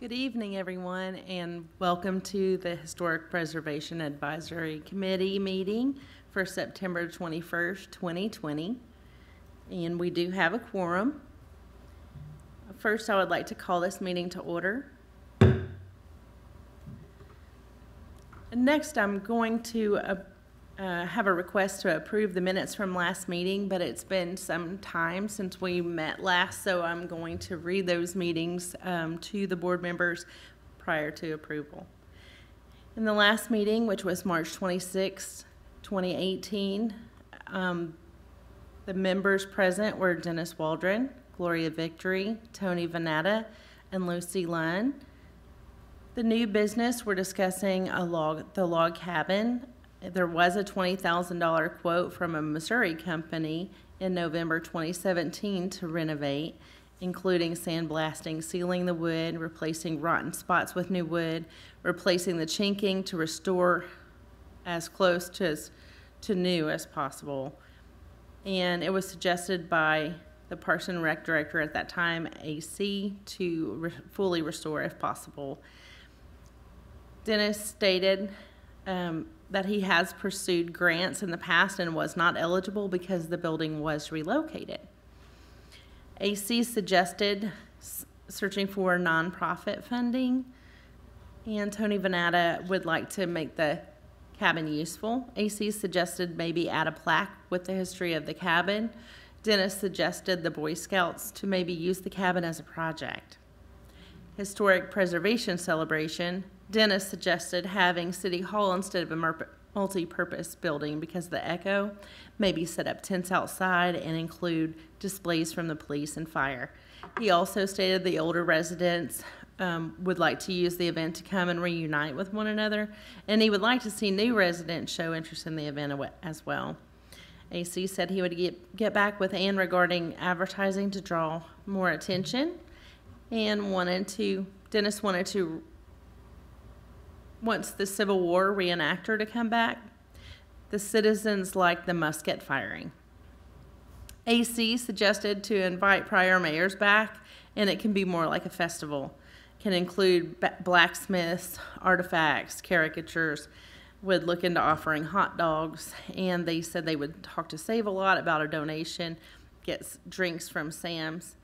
Good evening, everyone, and welcome to the Historic Preservation Advisory Committee meeting for September 21st, 2020. And we do have a quorum. First, I would like to call this meeting to order. Next, I'm going to have a request to approve the minutes from last meeting, but it's been some time since we met last, so I'm going to read those meetings to the board members prior to approval. In the last meeting, which was March 26, 2018, the members present were Dennis Waldron, Gloria Victory, Tony Venata, and Lucy Lunn. The new business, we're discussing the log cabin. There was a $20,000 quote from a Missouri company in November 2017 to renovate, including sandblasting, sealing the wood, replacing rotten spots with new wood, replacing the chinking to restore as close to new as possible. And it was suggested by the Parks and Rec director at that time, AC, to fully restore if possible. Dennis stated that he has pursued grants in the past and was not eligible because the building was relocated. AC suggested searching for nonprofit funding, and Tony Venata would like to make the cabin useful. AC suggested maybe add a plaque with the history of the cabin. Dennis suggested the Boy Scouts to maybe use the cabin as a project. Historic preservation celebration, Dennis suggested having City Hall instead of a multi-purpose building because the Echo, maybe set up tents outside and include displays from the police and fire. He also stated the older residents would like to use the event to come and reunite with one another, and he would like to see new residents show interest in the event as well. AC said he would get back with Ann regarding advertising to draw more attention, and Dennis wanted to, once the Civil War reenactor to come back, the citizens liked the musket firing. AC suggested to invite prior mayors back, and it can be more like a festival. Can include blacksmiths, artifacts, caricatures, would look into offering hot dogs, and they said they would talk to Save a Lot about a donation, get drinks from Sam's,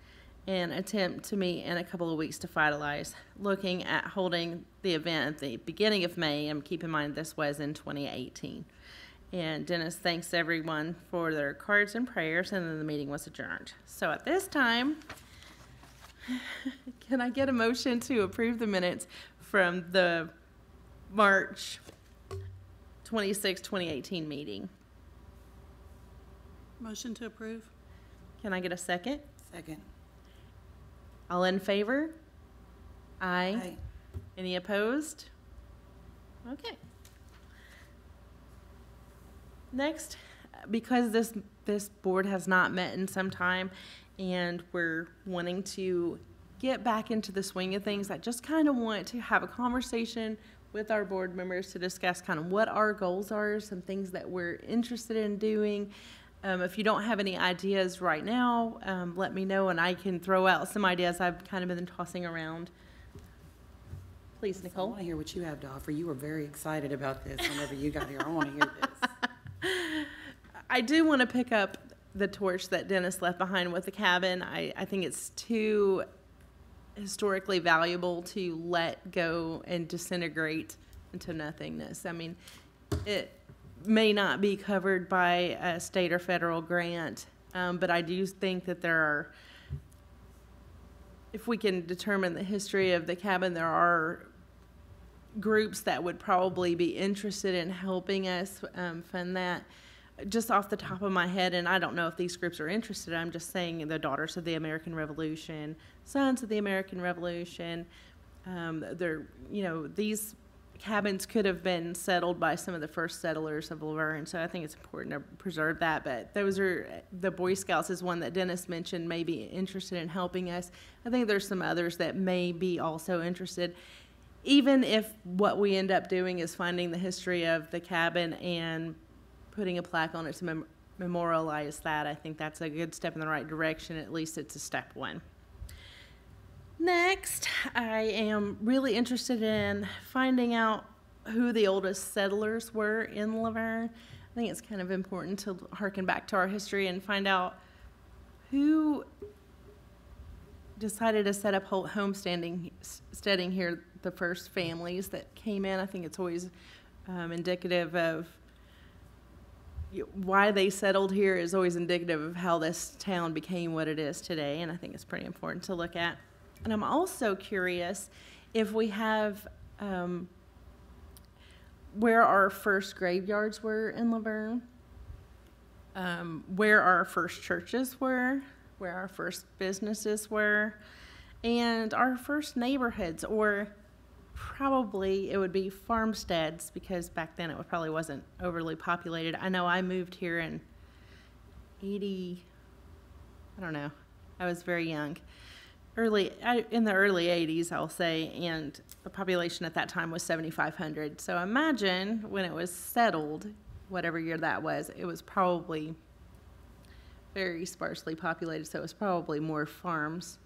and attempt to meet in a couple of weeks to finalize, looking at holding the event at the beginning of May, and keep in mind this was in 2018. And Dennis thanks everyone for their cards and prayers, and then the meeting was adjourned. So at this time, can I get a motion to approve the minutes from the March 26, 2018 meeting? Motion to approve. Can I get a second? Second. All in favor? Aye. Aye. Any opposed? Okay. Next, because this board has not met in some time and we're wanting to get back into the swing of things, I just kind of want to have a conversation with our board members to discuss kind of what our goals are, some things that we're interested in doing. If you don't have any ideas right now, let me know and I can throw out some ideas I've kind of been tossing around. Please, Nicole. I want to hear what you have to offer. You were very excited about this whenever you got here. I want to hear this. I do want to pick up the torch that Dennis left behind with the cabin. I think it's too historically valuable to let go and disintegrate into nothingness. I mean, it may not be covered by a state or federal grant, but I do think that there are, if we can determine the history of the cabin, there are groups that would probably be interested in helping us fund that. Just off the top of my head, and I don't know if these groups are interested, I'm just saying the Daughters of the American Revolution, Sons of the American Revolution, these cabins could have been settled by some of the first settlers of Laverne, so I think it's important to preserve that. But those are, the Boy Scouts is one that Dennis mentioned may be interested in helping us. I think there's some others that may be also interested. Even if what we end up doing is finding the history of the cabin and putting a plaque on it to memorialize that, I think that's a good step in the right direction. At least it's a step one. Next, I am really interested in finding out who the oldest settlers were in Laverne. I think it's kind of important to harken back to our history and find out who decided to set up homesteading here, the first families that came in. I think it's always indicative of why they settled here is always indicative of how this town became what it is today, and I think it's pretty important to look at. And I'm also curious if we have where our first graveyards were in Laverne, where our first churches were, where our first businesses were, and our first neighborhoods, or probably it would be farmsteads, because back then it probably wasn't overly populated. I know I moved here in I don't know, I was very young. In the early 80s, I'll say, and the population at that time was 7,500. So imagine when it was settled, whatever year that was, it was probably very sparsely populated, so it was probably more farms.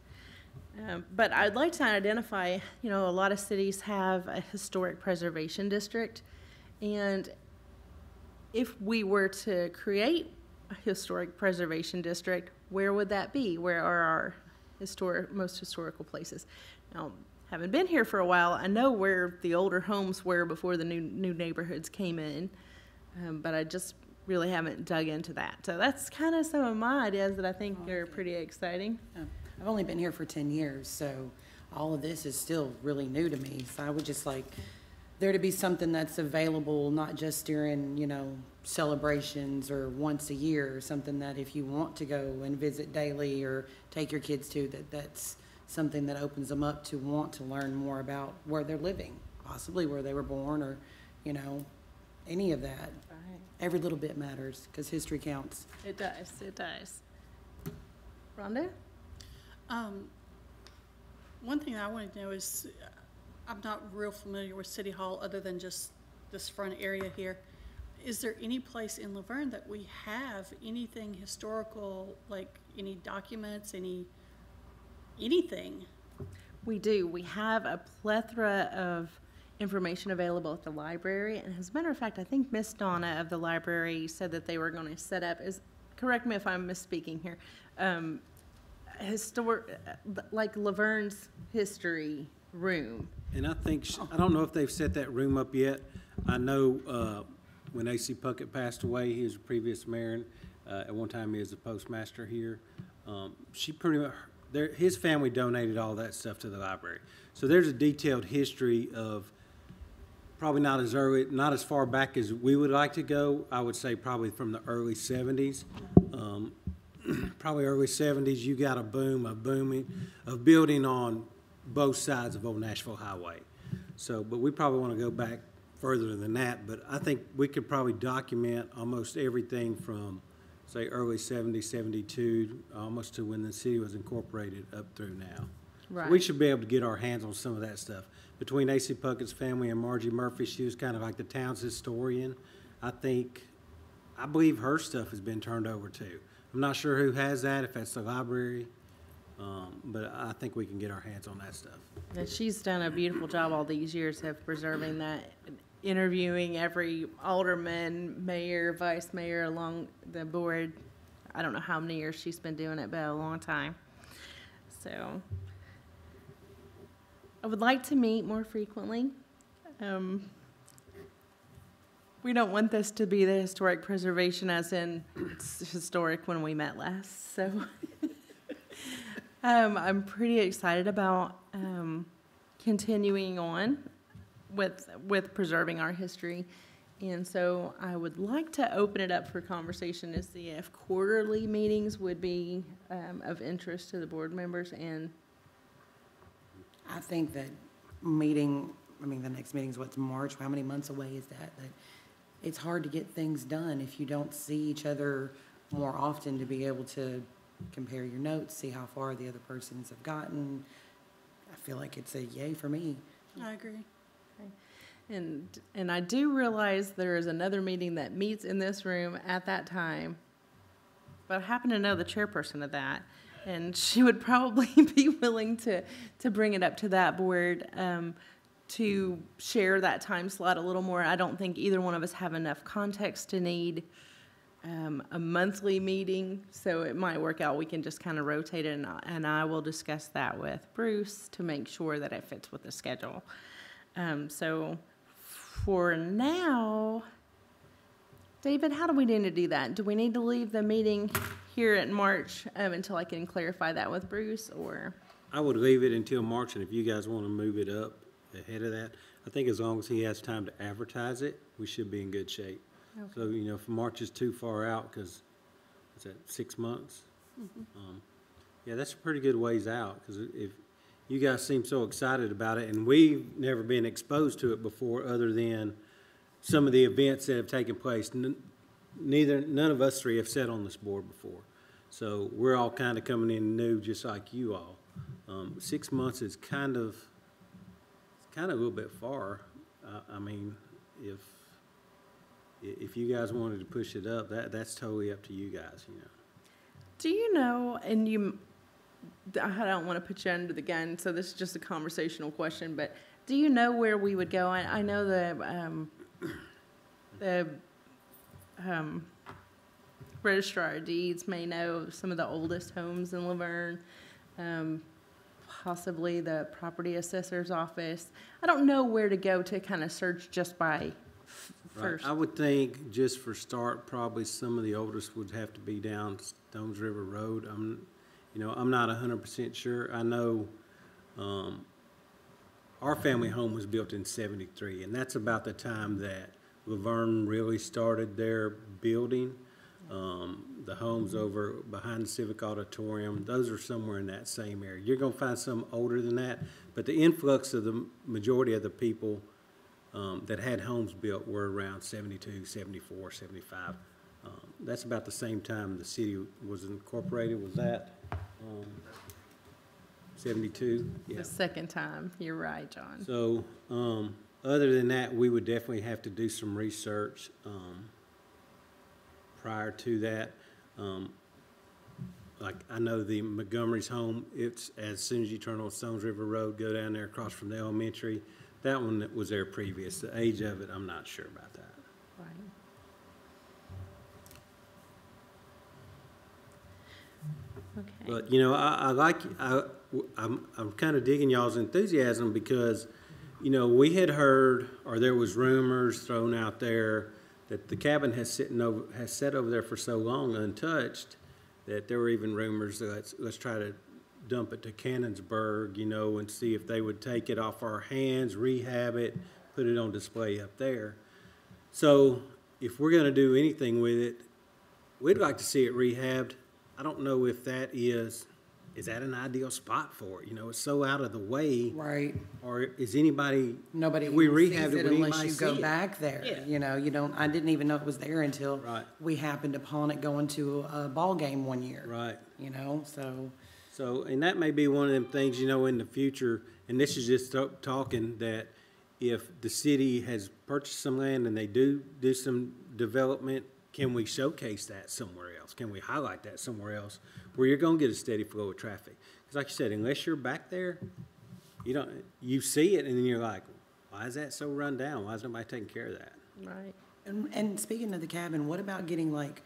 But I'd like to identify, a lot of cities have a historic preservation district, and if we were to create a historic preservation district, where would that be? Where are our most historical places? Now, having been here for a while, I know where the older homes were before the new neighborhoods came in, but I just really haven't dug into that. So that's kind of some of my ideas that I think are pretty exciting. I've only been here for 10 years, so all of this is still really new to me. So I would just like there to be something that's available, not just during, celebrations or once a year, or something that if you want to go and visit daily or take your kids to, that's something that opens them up to want to learn more about where they're living, possibly where they were born, or, any of that. Right. Every little bit matters because history counts. It does. It does. Rhonda? One thing I wanted to know is, I'm not real familiar with City Hall other than just this front area here. Is there any place in Laverne that we have anything historical, like any documents, anything? We do. We have a plethora of information available at the library. And as a matter of fact, I think Miss Donna of the library said that they were going to set up, correct me if I'm misspeaking here, like Laverne's history room. And I think, I don't know if they've set that room up yet. I know when A.C. Puckett passed away, he was a previous mayor. At one time, he was a postmaster here. She pretty much, his family donated all that stuff to the library. So there's a detailed history of probably not as far back as we would like to go. I would say probably from the early 70s. Probably early 70s, you got a booming of building on both sides of Old Nashville Highway. So, but we probably want to go back further than that, but I think we could probably document almost everything from, say, early 70s, 72, almost to when the city was incorporated up through now. Right. So we should be able to get our hands on some of that stuff. Between A.C. Puckett's family and Margie Murphy, she was kind of like the town's historian. I believe her stuff has been turned over too. I'm not sure who has that, if that's the library, but I think we can get our hands on that stuff. And she's done a beautiful job all these years of preserving that, interviewing every alderman, mayor, vice mayor along the board. I don't know how many years she's been doing it, but a long time. So I would like to meet more frequently. We don't want this to be the historic preservation as in it's historic when we met last. So I'm pretty excited about continuing on with preserving our history. And so I would like to open it up for conversation to see if quarterly meetings would be of interest to the board members. And I think that the next meeting's what's March? How many months away is that? It's hard to get things done if you don't see each other more often to be able to compare your notes, see how far the other persons have gotten. I feel like it's a yay for me. I agree. And I do realize there is another meeting that meets in this room at that time, but I happen to know the chairperson of that. and she would probably be willing to bring it up to that board to share that time slot a little more. I don't think either one of us have enough context to need a monthly meeting, so it might work out. We can just kind of rotate it, and I will discuss that with Bruce to make sure that it fits with the schedule. So for now, David, how do we need to do that? Do we need to leave the meeting here in March until I can clarify that with Bruce, or? I would leave it until March, and if you guys want to move it up ahead of that, I think as long as he has time to advertise it, we should be in good shape. Okay. So, you know, if March is too far out, because, is that 6 months? Yeah, that's a pretty good ways out, because if you guys seem so excited about it, and we've never been exposed to it before other than some of the events that have taken place. None of us three have sat on this board before. So we're all kind of coming in new, just like you all. 6 months is kind of a little bit far. I mean, if you guys wanted to push it up, that's totally up to you guys, you know. Do you know, and I don't want to put you under the gun, so this is just a conversational question, but do you know where we would go? I know the registrar of deeds may know some of the oldest homes in Laverne, possibly the property assessor's office. I don't know where to go to kind of search just by first. Right. I would think just for start, probably some of the oldest would have to be down Stones River Road. I'm not 100% sure. I know our family home was built in '73, and that's about the time that Laverne really started their building. The homes over behind the Civic Auditorium, those are somewhere in that same area. You're going to find some older than that, but the influx of the majority of the people that had homes built were around 72, 74, 75. That's about the same time the city was incorporated. Was that 72? Yeah. The second time. You're right, John. So other than that, we would definitely have to do some research prior to that. Like I know the Montgomery's home, it's as soon as you turn on Stones River Road, go down there across from the elementary. That one that was there previous. The age of it, I'm not sure about that. Right. Okay. But, you know, I'm kind of digging y'all's enthusiasm because, you know, we had heard, or there was rumors thrown out there that the cabin has sat over there for so long untouched that there were even rumors that let's try to dump it to Cannonsburg, you know, and see if they would take it off our hands, rehab it, put it on display up there. So if we're going to do anything with it, we'd like to see it rehabbed. I don't know if that is that an ideal spot for it? You know, it's so out of the way. Right. Or is anybody, Nobody we even rehabbed sees it, it would unless anybody you go see it? back there. Yeah. You know, you don't, I didn't even know it was there until Right. we happened upon it going to a ball game one year. Right. You know, so. So, and that may be one of them things, you know, in the future, and this is just talking, that if the city has purchased some land and they do some development, can we showcase that somewhere else? Can we highlight that somewhere else where you're going to get a steady flow of traffic? Because like you said, unless you're back there, you see it and then you're like, why is that so run down? Why is nobody taking care of that? Right. And speaking of the cabin, what about getting like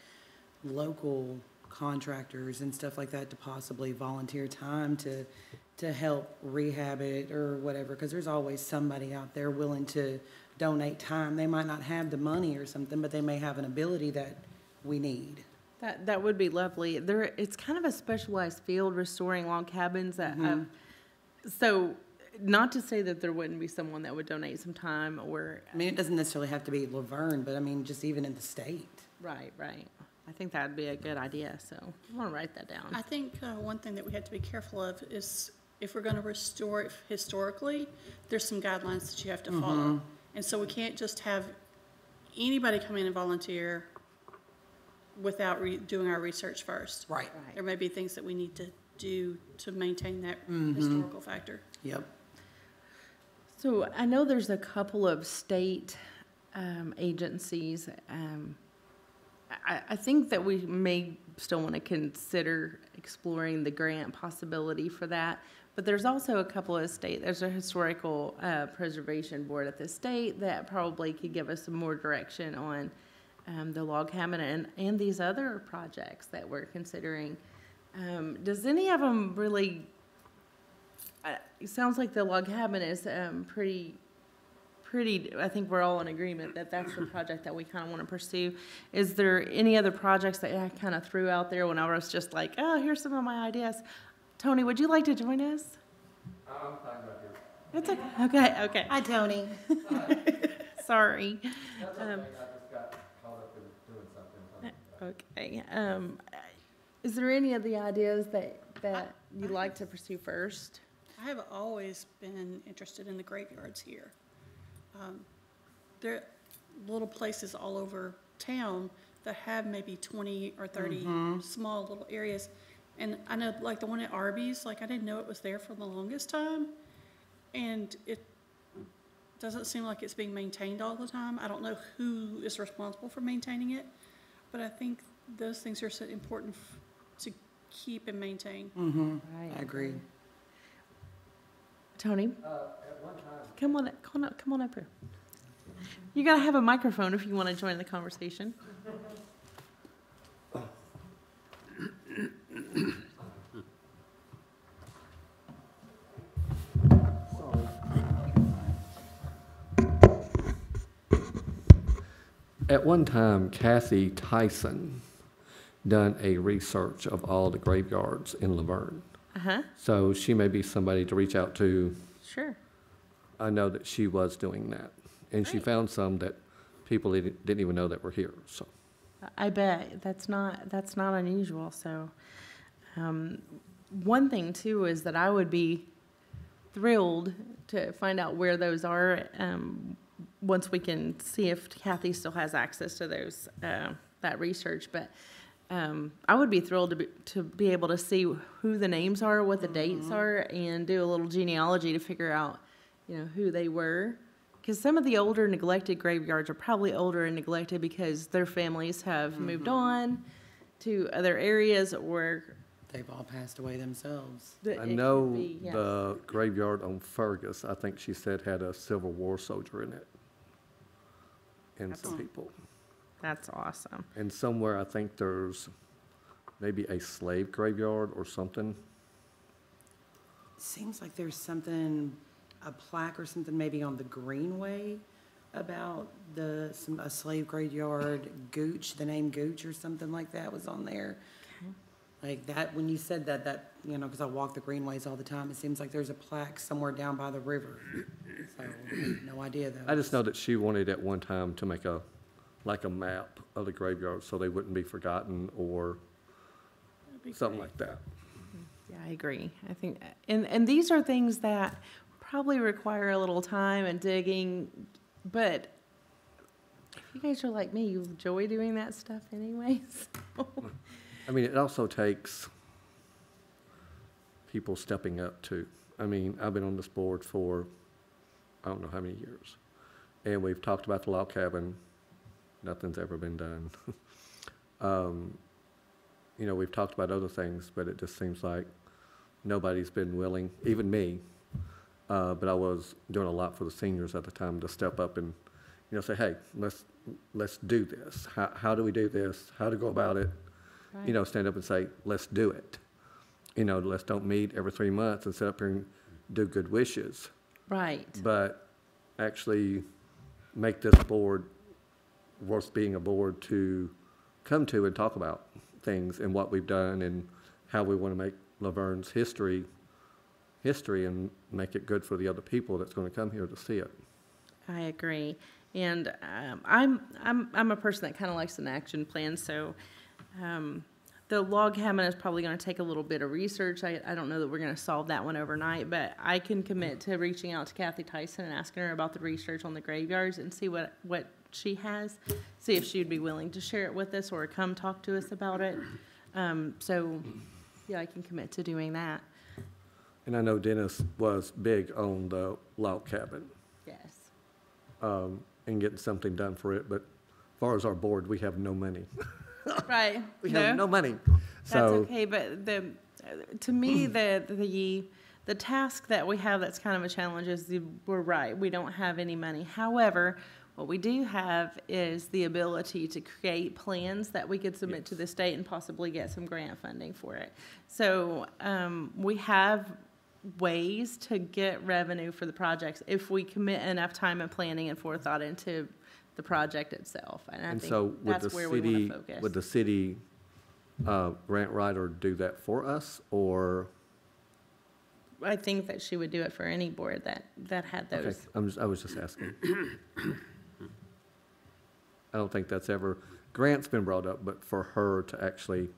local contractors and stuff like that to possibly volunteer time to help rehab it or whatever? Because there's always somebody out there willing to donate time. They might not have the money or something, but they may have an ability that we need. That would be lovely. It's kind of a specialized field, restoring log cabins. So, not to say that there wouldn't be someone that would donate some time, or I mean, it doesn't necessarily have to be Laverne, but I mean, just even in the state. right. I think that would be a good idea. So, I want to write that down. I think one thing that we have to be careful of is if we're going to restore it historically, there's some guidelines that you have to follow. And so we can't just have anybody come in and volunteer without doing our research first. Right. There may be things that we need to do to maintain that historical factor. Yep. So I know there's a couple of state agencies. I think that we may still want to consider exploring the grant possibility for that. But there's also a couple of there's a historical preservation board at the state that probably could give us some more direction on the log cabin and these other projects that we're considering. Does any of them really, it sounds like the log cabin is pretty, I think we're all in agreement that that's the project that we kind of want to pursue. Is there any other projects that I kind of threw out there when I was just like, oh, here's some of my ideas? Tony, would you like to join us? I'm fine right here. That's okay. Okay. Hi, Tony. Sorry. That's okay, I just got caught up in doing something. Okay. Is there any of the ideas that you'd like to pursue first? I have always been interested in the graveyards here. There are little places all over town that have maybe 20 or 30 small little areas. And I know, like the one at Arby's, like I didn't know it was there for the longest time. And it doesn't seem like it's being maintained all the time. I don't know who is responsible for maintaining it, but I think those things are so important to keep and maintain. Right. I agree. Tony, At one time, come on up here. You gotta have a microphone if you want to join the conversation. at one time, Kathy Tyson done a research of all the graveyards in Laverne. So she may be somebody to reach out to. Sure. I know that she was doing that. And she Great. found some that people didn't even know that were here, so. I bet that's not unusual. So, one thing too is that I would be thrilled to find out where those are once we can see if Kathy still has access to those that research. But I would be thrilled to be able to see who the names are, what the dates are, and do a little genealogy to figure out, who they were. Because some of the older neglected graveyards are probably older and neglected because their families have moved on to other areas, or They've all passed away themselves. I know the graveyard on Fergus, I think she said had a Civil War soldier in it. And some people. That's awesome. And somewhere, I think there's maybe a slave graveyard or something. Seems like there's something, a plaque or something maybe on the Greenway about a slave graveyard, Gooch, the name Gooch or something like that was on there. Like that, when you said that, because I walk the greenways all the time, it seems like there's a plaque somewhere down by the river. So, no idea though. I just know that she wanted at one time to make a map of the graveyard so they wouldn't be forgotten or something like that. Yeah, I agree. I think, and these are things that probably require a little time and digging, but if you guys are like me, you enjoy doing that stuff anyways. I mean, it also takes people stepping up too. I mean, I've been on this board for I don't know how many years, and we've talked about the log cabin. Nothing's ever been done. We've talked about other things, but it just seems like nobody's been willing, even me. But I was doing a lot for the seniors at the time to step up and, say, hey, let's do this. How do we do this? How to go about it? Right. Stand up and say, let's do it. Let's don't meet every 3 months and sit up here and do good wishes. Right. But actually make this board worth being a board to come to and talk about things and what we've done and how we want to make Laverne's history and make it good for the other people that's going to come here to see it. I agree. And I'm a person that kind of likes an action plan, so the log cabin is probably going to take a little bit of research. I don't know that we're going to solve that one overnight, but I can commit to reaching out to Kathy Tyson and asking her about the research on the graveyards and see what she has, see if she would be willing to share it with us or come talk to us about it. So, yeah, I can commit to doing that. And I know Dennis was big on the log cabin. Yes. And getting something done for it, but as far as our board, we have no money. Right. We have no money. That's So, okay, but to me, the task that we have that's kind of a challenge is we're right, we don't have any money. However, what we do have is the ability to create plans that we could submit to the state and possibly get some grant funding for it. So, we have ways to get revenue for the projects if we commit enough time and planning and forethought into the project itself. And I and think so would the that's where we want city, to focus. would the city grant writer do that for us, or? I think that she would do it for any board that had Okay, those. I was just asking. I don't think that's ever, grant's been brought up, but for her to actually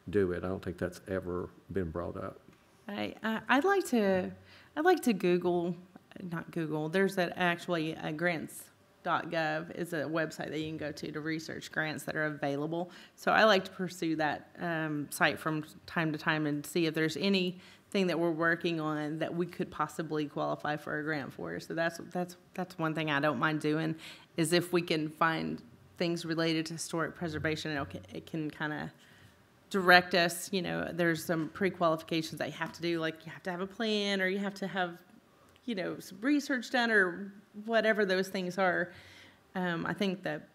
do it, I don't think that's ever been brought up. I'd like to Google, not Google, there's actually grants.gov is a website that you can go to research grants that are available. So I like to pursue that site from time to time and see if there's anything that we're working on that we could possibly qualify for a grant for. So that's one thing I don't mind doing, is if we can find things related to historic preservation, it can kind of direct us. You know, there's some pre-qualifications that you have to do, like you have to have a plan, or you have to have, you know, some research done, or whatever those things are. I think that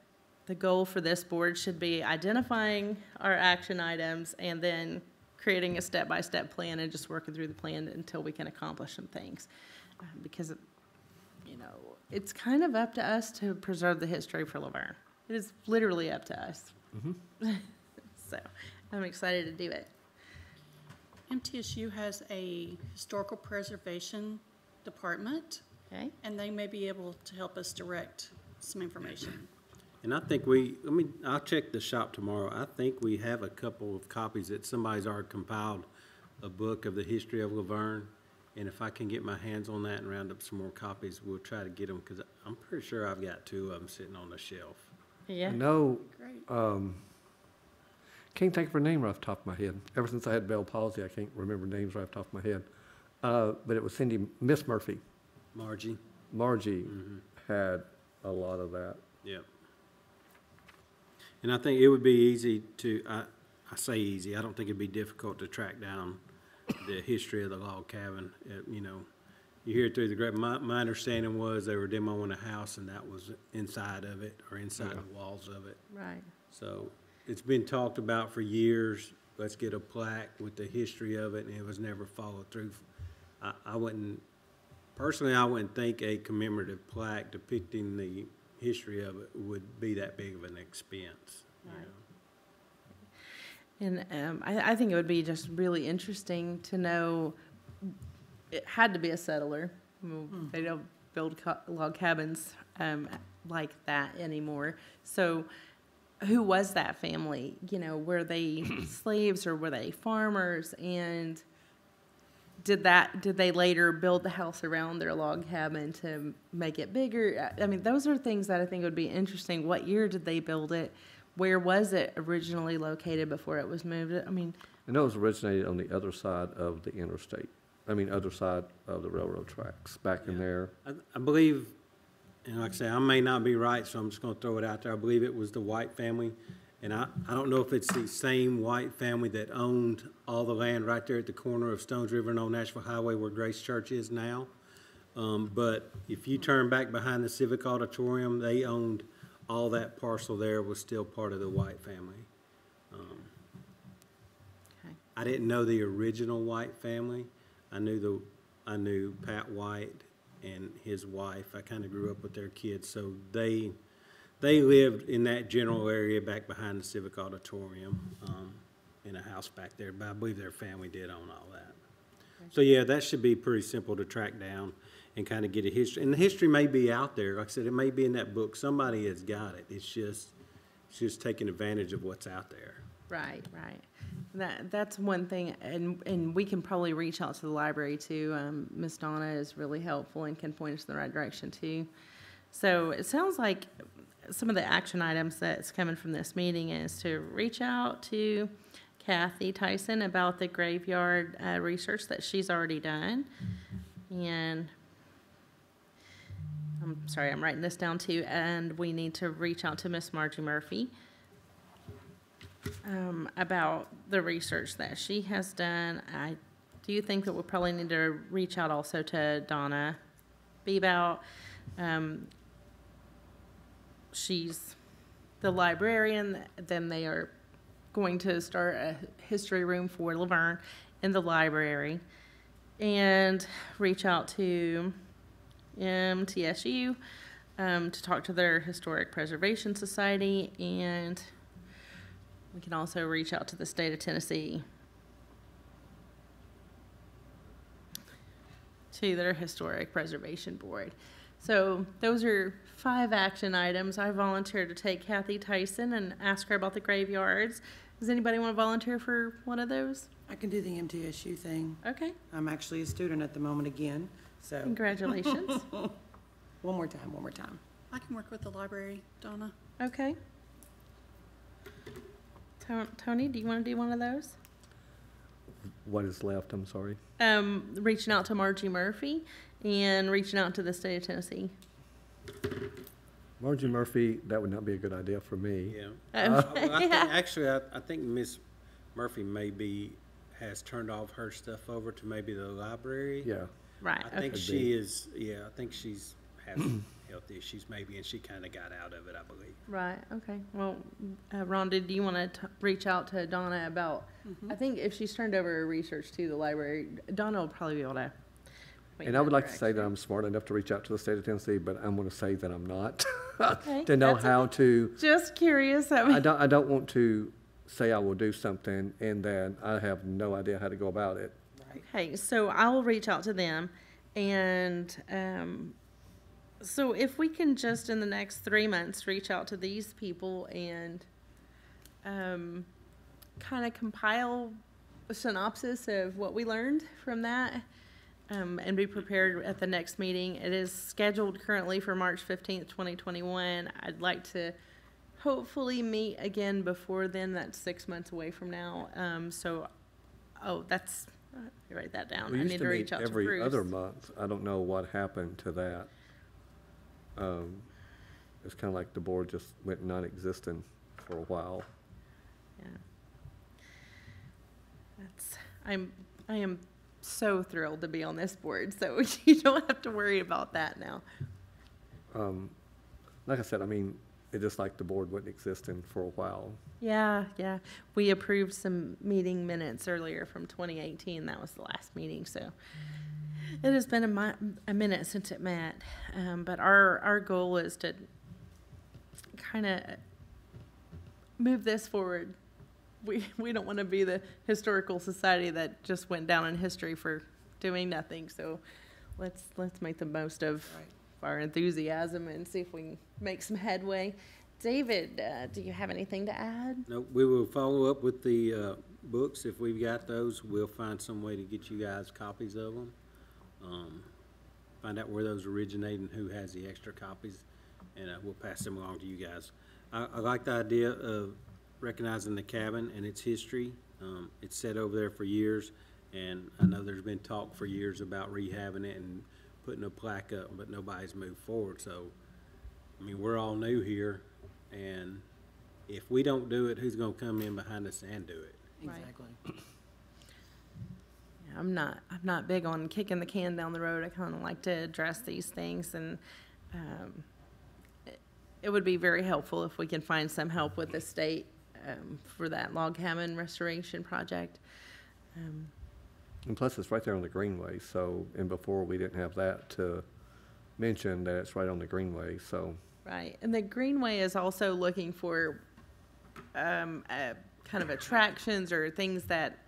the goal for this board should be identifying our action items and then creating a step-by-step plan and just working through the plan until we can accomplish some things. Because, you know, it's kind of up to us to preserve the history for Laverne. It is literally up to us. So I'm excited to do it. MTSU has a historical preservation department, Okay? and they may be able to help us direct some information. And I think I'll check the shop tomorrow. I think we have a couple of copies that somebody's already compiled a book of the history of Laverne. And if I can get my hands on that and round up some more copies, we'll try to get them, because I'm pretty sure I've got 2 of them sitting on the shelf. Yeah. I know, Great. can't think of her name right off the top of my head. Ever since I had Bell palsy, I can't remember names right off the top of my head. But it was Miss Murphy. Margie? Margie had a lot of that. Yep. And I think it would be easy I say easy, I don't think it'd be difficult to track down the history of the log cabin. You know, you hear it through the my understanding was they were demoing a house, and that was inside of it, or inside the walls of it. Right. So it's been talked about for years. Let's get a plaque with the history of it, and it was never followed through. I wouldn't think a commemorative plaque depicting the history of it would be that big of an expense. You know? And I think it would be just really interesting to know, it had to be a settler. They don't build log cabins like that anymore. So who was that family? You know, were they slaves or were they farmers? And did they later build the house around their log cabin to make it bigger? I mean, those are things that I think would be interesting. What year did they build it? Where was it originally located before it was moved? I mean, I know it was originated on the other side of the interstate. Other side of the railroad tracks, back in there. I believe, and like I say, I may not be right, so I'm just going to throw it out there. I believe it was the White family. And I don't know if it's the same White family that owned all the land right there at the corner of Stones River and Old Nashville Highway where Grace Church is now. But if you turn back behind the Civic Auditorium, they owned all that parcel there, was still part of the White family. okay. I didn't know the original White family. I knew Pat White and his wife. I kind of grew up with their kids, so they lived in that general area back behind the Civic Auditorium, in a house back there, but I believe their family did own all that. So yeah, that should be pretty simple to track down and kind of get a history. And the history may be out there. Like I said, it may be in that book. Somebody has got it. It's just taking advantage of what's out there. Right. That's one thing, and we can probably reach out to the library too. Miss Donna is really helpful and can point us in the right direction too. So it sounds like some of the action items that's coming from this meeting is to reach out to Kathy Tyson about the graveyard research that she's already done. And I'm sorry, I'm writing this down too. And we need to reach out to Miss Margie Murphy about the research that she has done. I do think that we'll probably need to reach out also to Donna Bebout. She's the librarian. Then they are going to start a history room for Laverne in the library, and reach out to MTSU to talk to their Historic Preservation Society, and we can also reach out to the state of Tennessee to their Historic Preservation Board. So those are 5 action items. I volunteered to take Kathy Tyson and ask her about the graveyards. Does anybody want to volunteer for one of those? I can do the MTSU thing. Okay, I'm actually a student at the moment again, so. congratulations. One more time. I can work with the library, Donna. Okay. Tony, do you want to do one of those? What is left, I'm sorry? Reaching out to Margie Murphy and reaching out to the state of Tennessee. Margie Murphy, that would not be a good idea for me. Yeah. Yeah. Actually, I think Miss Murphy has turned off her stuff over to maybe the library. Yeah, Right, I think okay. she is, yeah, I think she's has health issues maybe, and she kind of got out of it, I believe. Right, okay. Well, Rhonda, do you want to reach out to Donna about, I think if she's turned over her research to the library, Donna will probably be able to. point and I would that like to say that direction. I'm smart enough to reach out to the state of Tennessee, but I'm going to say that I'm not. Okay, To know that's how to, Just curious, I I mean, don't want to say I will do something and then I have no idea how to go about it. Right. okay, so I'll reach out to them, and, so if we can just in the next 3 months reach out to these people and, kind of compile a synopsis of what we learned from that, and be prepared at the next meeting. It is scheduled currently for March 15th, 2021. I'd like to hopefully meet again before then. That's 6 months away from now. That's, write that down. We I used need to to meet reach out to every Bruce. other month. I don't know what happened to that. It's kind of like the board just went non-existent for a while. Yeah. I am so thrilled to be on this board, so you don't have to worry about that now. Like I said, I mean, it just like the board went existing for a while. Yeah, yeah. We approved some meeting minutes earlier from 2018. That was the last meeting, so it has been a minute since it met. But our goal is to kind of move this forward. We don't want to be the historical society that just went down in history for doing nothing. So let's make the most of our enthusiasm and see if we can make some headway. David, do you have anything to add? No, we will follow up with the books. If we've got those, we'll find some way to get you guys copies of them. Find out where those originate and who has the extra copies, and we'll pass them along to you guys. I like the idea of recognizing the cabin and its history. It's sat over there for years, and I know there's been talk for years about rehabbing it and putting a plaque up, but nobody's moved forward. So, I mean, we're all new here, and if we don't do it, who's gonna come in behind us and do it? Right. Exactly. Yeah, I'm not big on kicking the can down the road. I kind of like to address these things, and it would be very helpful if we can find some help with the state for that log cabin restoration project. And plus, it's right there on the Greenway, so, and before we didn't have that to mention that it's right on the Greenway, so. Right, and the Greenway is also looking for kind of attractions or things that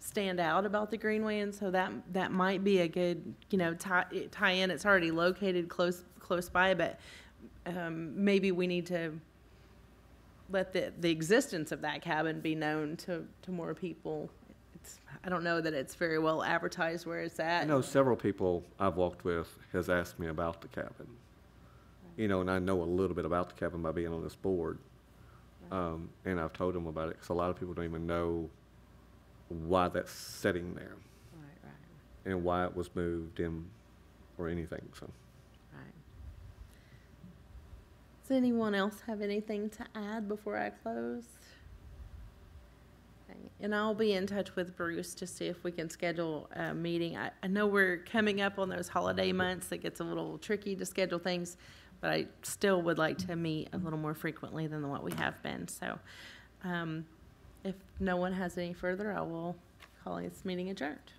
stand out about the Greenway, and so that might be a good, tie in. It's already located close by, but maybe we need to let the existence of that cabin be known to more people. I don't know that it's very well advertised where it's at. I know several people I've walked with has asked me about the cabin. And I know a little bit about the cabin by being on this board. And I've told them about it, because a lot of people don't even know why that's sitting there Right. and why it was moved in or anything, so. Right. Does anyone else have anything to add before I close? And I'll be in touch with Bruce to see if we can schedule a meeting. I know we're coming up on those holiday months. It gets a little tricky to schedule things, but I still would like to meet a little more frequently than what we have been. So if no one has any further, I will call this meeting adjourned.